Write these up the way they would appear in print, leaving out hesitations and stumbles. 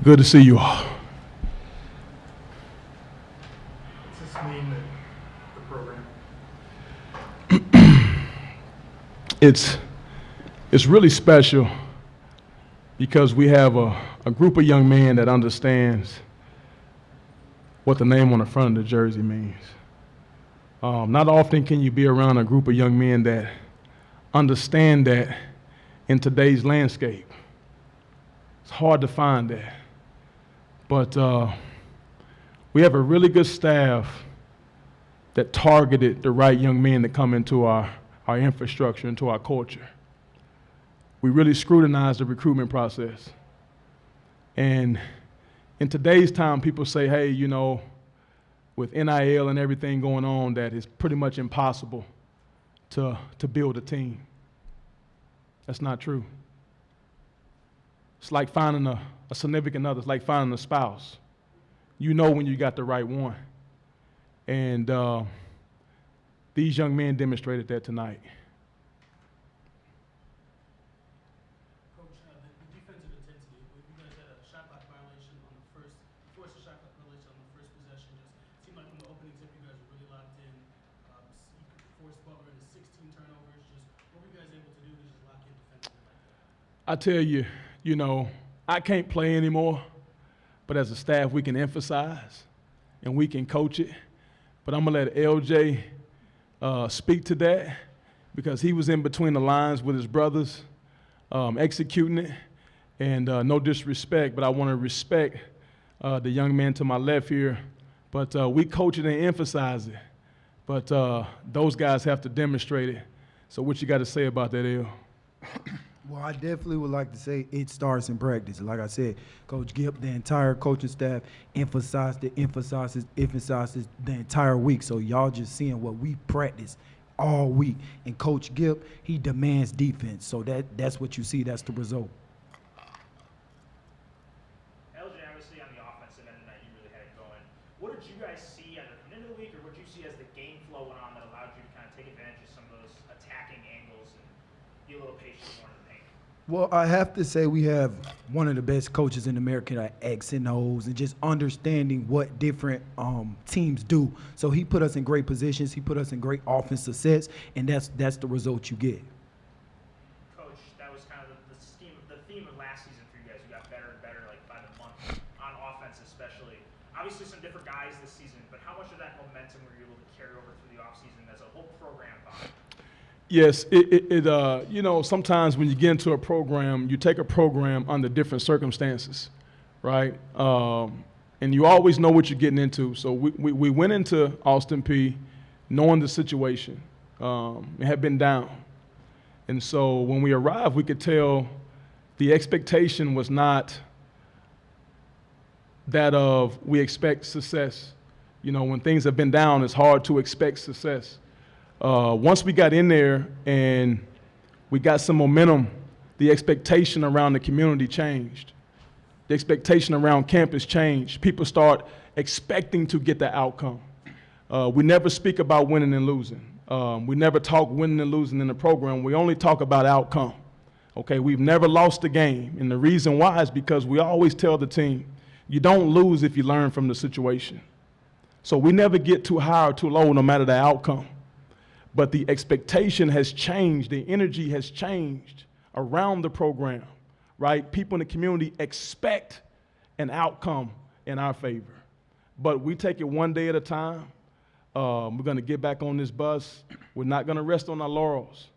Good to see you all. What's this mean to the program? It's really special because we have a group of young men that understands what the name on the front of the jersey means. Not often can you be around a group of young men that understand that in today's landscape. It's hard to find that. But we have a really good staff that targeted the right young men that come into our infrastructure, into our culture. We really scrutinize the recruitment process. And in today's time, people say, hey, you know, with NIL and everything going on, that it's pretty much impossible to build a team. That's not true. It's like finding a significant other. It's like finding a spouse. You know when you got the right one. And these young men demonstrated that tonight. Coach, the defensive intensity, you guys had a shot clock violation on the first, forced a shot clock violation on the first possession. Just seemed like from the opening tip, you guys were really locked in. You forced Butler into 16 turnovers. Just what were you guys able to do to just lock in defensively like that? I tell you, you know, I can't play anymore, but as a staff, we can emphasize and we can coach it. But I'm going to let LJ speak to that because he was in between the lines with his brothers executing it. And no disrespect, but I want to respect the young man to my left here. But we coach it and emphasize it. But those guys have to demonstrate it. So what you got to say about that, L? Well, I definitely would like to say it starts in practice. Like I said, Coach Gipp, the entire coaching staff emphasizes the entire week. So y'all just seeing what we practice all week. And Coach Gipp, he demands defense. So that's what you see. That's the result. LJ, obviously on the offensive end tonight, you really had it going. What did you guys see either coming into the week, or what did you see as the game flow went on that allowed you to kind of take advantage of some of those attacking angles and be a little patient more in the paint? Well, I have to say we have one of the best coaches in America at X and O's and just understanding what different teams do. So he put us in great positions. He put us in great offensive sets, and that's the result you get. Coach, that was kind of the theme of last season for you guys. You got better and better, like by the month, on offense especially. Obviously, some different guys this season, but how much of that momentum were you able to carry over through the offseason as a whole program thought? Yes, you know, sometimes when you get into a program, you take a program under different circumstances, right? And you always know what you're getting into. So we went into Austin Peay knowing the situation. It had been down. And so when we arrived, we could tell the expectation was not that of we expect success. You know, when things have been down, it's hard to expect success. Once we got in there and we got some momentum, the expectation around the community changed. The expectation around campus changed. People start expecting to get the outcome. We never speak about winning and losing. We never talk winning and losing in the program. We only talk about outcome. Okay, we've never lost a game. And the reason why is because we always tell the team, you don't lose if you learn from the situation. So we never get too high or too low no matter the outcome. But the expectation has changed, the energy has changed around the program, right? People in the community expect an outcome in our favor. But we take it one day at a time. We're gonna get back on this bus. We're not gonna rest on our laurels,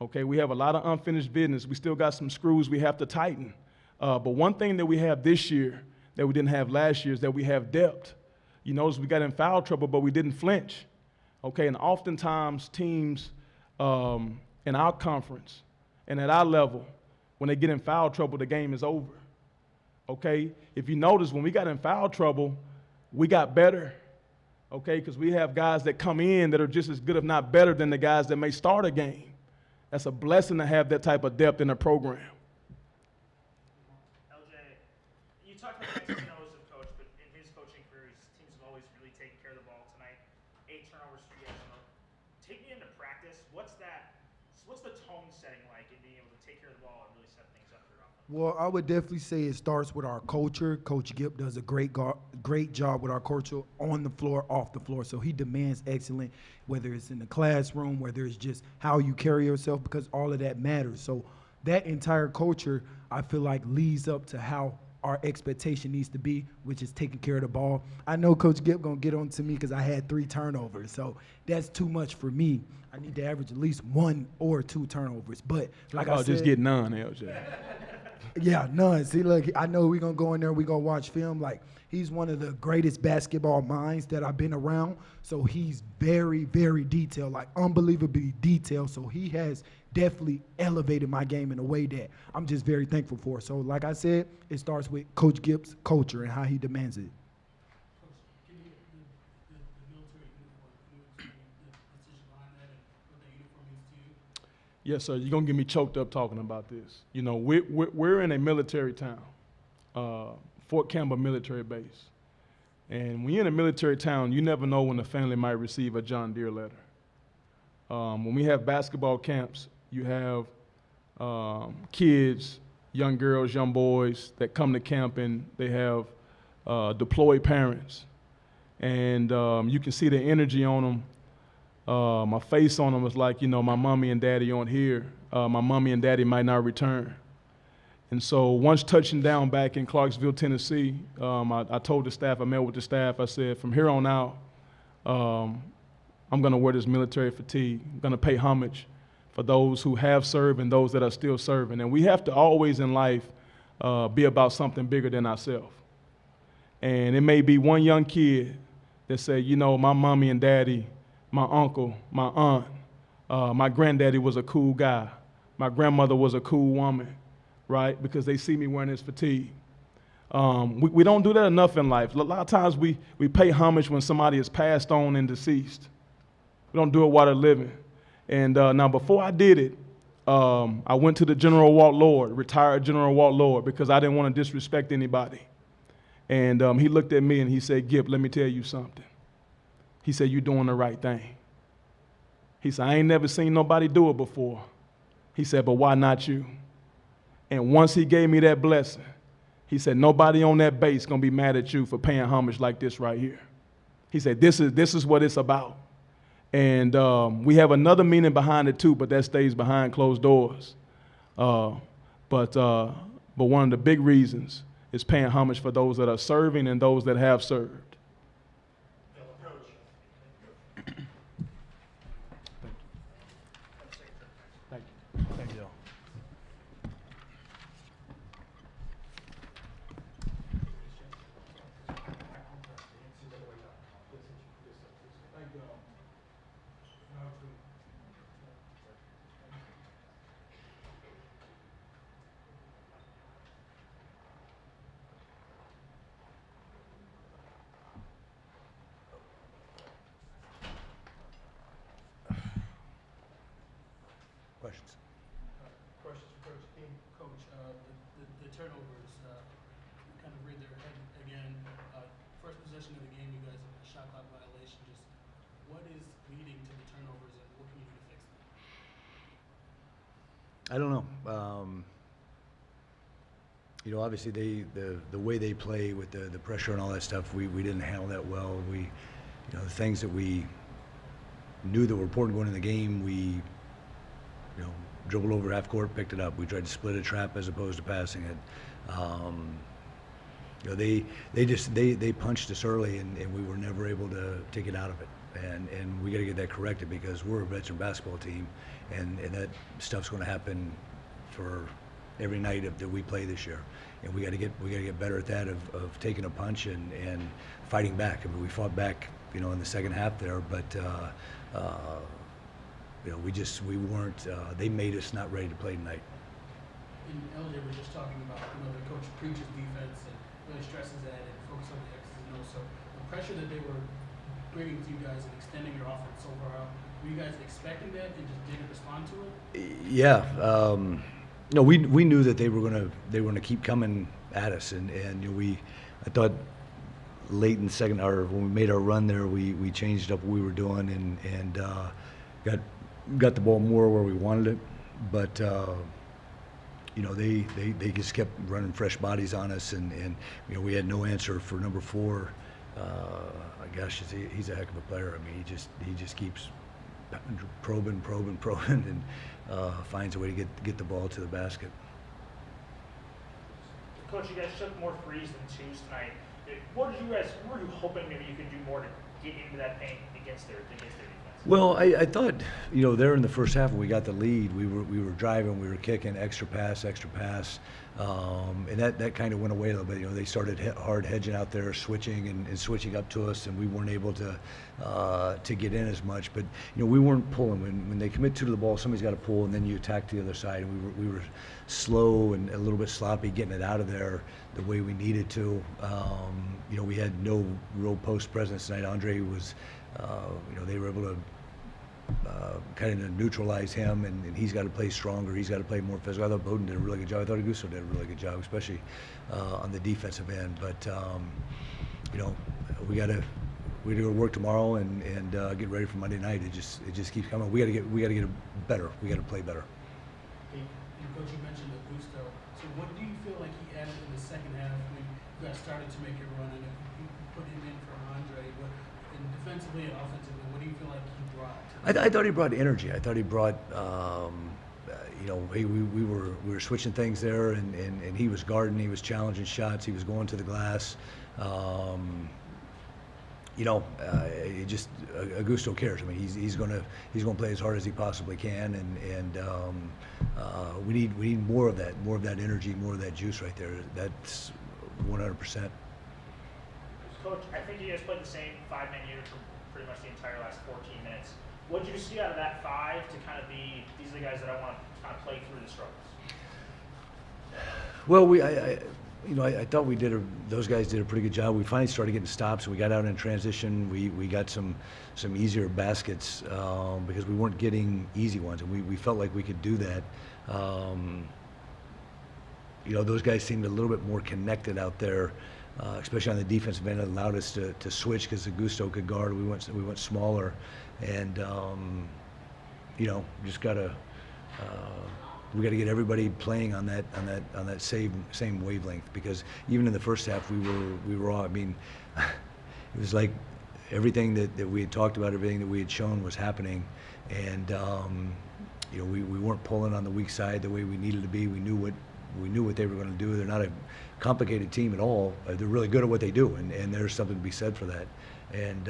okay? We have a lot of unfinished business. We still got some screws we have to tighten. But one thing that we have this year that we didn't have last year is that we have depth. You notice we got in foul trouble, but we didn't flinch. Okay, and oftentimes teams in our conference and at our level, when they get in foul trouble, the game is over. Okay, if you notice, when we got in foul trouble, we got better. Okay, because we have guys that come in that are just as good, if not better, than the guys that may start a game. That's a blessing to have that type of depth in a program. LJ, you talked about the X's and O's of Coach, but in his coaching career, his teams have always really taken care of the ball tonight. 8 turnovers for you guys. Take me into practice. What's the tone setting like in being able to take care of the ball and really set things up for your offense? Well, I would definitely say it starts with our culture. Coach Gipp does a great job with our culture on the floor, off the floor. So he demands excellence, whether it's in the classroom, whether it's just how you carry yourself, because all of that matters. So that entire culture, I feel like, leads up to how our expectation needs to be, which is taking care of the ball. I know Coach Gipp gonna get on to me because I had 3 turnovers, so that's too much for me. I need to average at least 1 or 2 turnovers. But like I said, just get none, LJ. yeah, none. See, look, I know we're going to go in there, we're going to watch film. Like, he's one of the greatest basketball minds that I've been around. So he's very, very detailed, like unbelievably detailed. So he has definitely elevated my game in a way that I'm just very thankful for. So like I said, it starts with Coach Gibbs' culture and how he demands it. Coach, can you, the military uniform, can you explain the decision behind that and what that uniform means to you? Yes, sir. You're going to get me choked up talking about this. You know, we're in a military town, Fort Campbell military base. And when you're in a military town, you never know when the family might receive a John Deere letter. When we have basketball camps, you have kids, young girls, young boys that come to camp, and they have deployed parents. And you can see the energy on them. My face on them was like, you know, my mommy and daddy aren't here. My mommy and daddy might not return. And so once touching down back in Clarksville, Tennessee, I told the staff, I met with the staff, I said, from here on out, I'm going to wear this military fatigue. I'm going to pay homage for those who have served and those that are still serving. And we have to always in life be about something bigger than ourselves. And it may be one young kid that say, you know, my mommy and daddy, my uncle, my aunt, my granddaddy was a cool guy. My grandmother was a cool woman, right? Because they see me wearing this fatigue. We don't do that enough in life. A lot of times we pay homage when somebody is passed on and deceased. We don't do it while they're living. And now before I did it, I went to the General Walt Lord, retired General Walt Lord, because I didn't want to disrespect anybody. And he looked at me and he said, Gipp, let me tell you something. He said, you're doing the right thing. He said, I ain't never seen nobody do it before. He said, but why not you? And once he gave me that blessing, he said, nobody on that base gonna be mad at you for paying homage like this right here. He said, this is what it's about. And we have another meaning behind it too, but that stays behind closed doors. But one of the big reasons is paying homage for those that are serving and those that have served. Thank you. Questions? Questions for Coach Peay. Coach, the turnovers, kind of read their head again. First possession of the game, you guys have a shot clock violation. Just what is leading to the turnovers and what can you do to fix them? I don't know. You know, obviously the way they play with the pressure and all that stuff, we didn't handle that well. You know, the things that we knew that were important going in the game, we, you know, dribbled over half court, picked it up. We tried to split a trap as opposed to passing it. You know, they punched us early, and we were never able to take it out of it. And we got to get that corrected because we're a veteran basketball team, and that stuff's going to happen for every night that we play this year. And we got to get better at that of taking a punch and fighting back. I mean, we fought back, you know, in the second half there, but you know, we weren't. They made us not ready to play tonight. And LJ was just talking about, you know, the coach preaches defense and really stresses that and focuses on the X's and O's. So the pressure that they were bringing to you guys and extending your offense overall, were you guys expecting that and just didn't respond to it? Yeah. No, we knew that they were gonna keep coming at us, and you know, I thought late in the second, or when we made our run there, we changed up what we were doing and got the ball more where we wanted it, but. you know, they just kept running fresh bodies on us, and you know, we had no answer for number 4. Gosh, he's a heck of a player. I mean, he just keeps probing, and finds a way to get the ball to the basket. Coach, you guys took more threes than twos tonight. What were you hoping maybe you could do more to get into that paint against their defense? Well, I thought, you know, there in the first half when we got the lead, we were driving, we were kicking, extra pass, and that kind of went away a little bit. You know, they started hard hedging out there, switching and switching up to us, and we weren't able to get in as much. But you know, we weren't pulling. When they commit 2 to the ball, somebody's got to pull, and then you attack the other side. And we were slow and a little bit sloppy getting it out of there the way we needed to. You know, we had no real post presence tonight. Andre was. You know, they were able to kind of neutralize him, and he's got to play stronger. He's got to play more physical. I thought Bowden did a really good job. I thought Augusto did a really good job, especially on the defensive end. But you know, we got to work tomorrow and get ready for Monday night. It just keeps coming. We got to get better. We got to play better. And Coach, you mentioned Augusto. So what do you feel like he added in the second half when you guys started to make a run and you put him in for Andre? And defensively and offensively, what do you feel like he brought? I thought he brought energy. I thought he brought, you know, we were switching things there, and he was guarding, he was challenging shots, he was going to the glass. You know, Augusto cares. I mean, he's going to play as hard as he possibly can, and we need more of that energy, more of that juice right there. That's 100%. Coach, I think you guys played the same 5-man unit for pretty much the entire last 14 minutes. What did you see out of that 5 to kind of be, these are the guys that I want to kind of play through the struggles? Well, I thought those guys did a pretty good job. We finally started getting stops. We got out in transition. We got some easier baskets because we weren't getting easy ones, and we felt like we could do that. You know, those guys seemed a little bit more connected out there. Especially on the defensive end, it allowed us to switch because Augusto could guard. We went smaller, and you know, just we got to get everybody playing on that same wavelength, because even in the first half we were all. I mean, it was like everything that we had talked about, everything that we had shown was happening, and you know, we weren't pulling on the weak side the way we needed to be. We knew what they were going to do. They're not a complicated team at all. They're really good at what they do, and there's something to be said for that. And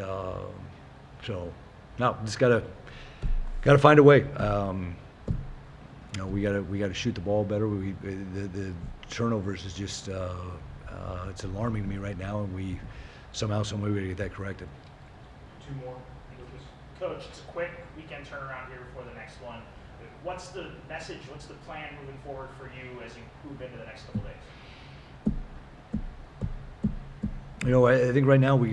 so, now just gotta find a way. You know, we gotta shoot the ball better. The turnovers is just it's alarming to me right now, and we somehow, some way, we gotta get that corrected. 2 more. Coach, it's a quick weekend turnaround here before the next one. What's the message? What's the plan moving forward for you as you move into the next couple days? You know, I think right now we've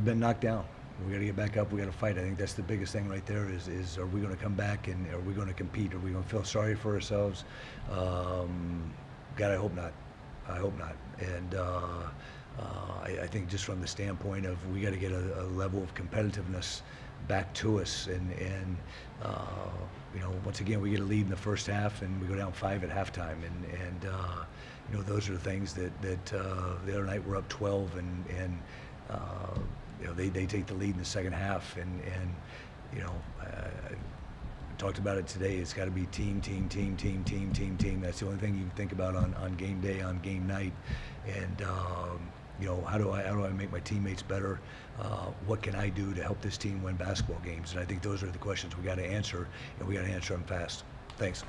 been knocked down. We got to get back up. We got to fight. I think that's the biggest thing right there. Is are we going to come back, and are we going to compete? Are we going to feel sorry for ourselves? God, I hope not. I hope not. And I think just from the standpoint of we got to get a level of competitiveness back to us, and you know, once again, we get a lead in the first half, and we go down 5 at halftime, and you know, those are the things that the other night we're up 12, and you know, they take the lead in the second half, and you know, I talked about it today. It's got to be team. That's the only thing you can think about on game day, on game night, and you know, how do I make my teammates better? What can I do to help this team win basketball games? And I think those are the questions we got to answer, and we got to answer them fast. Thanks.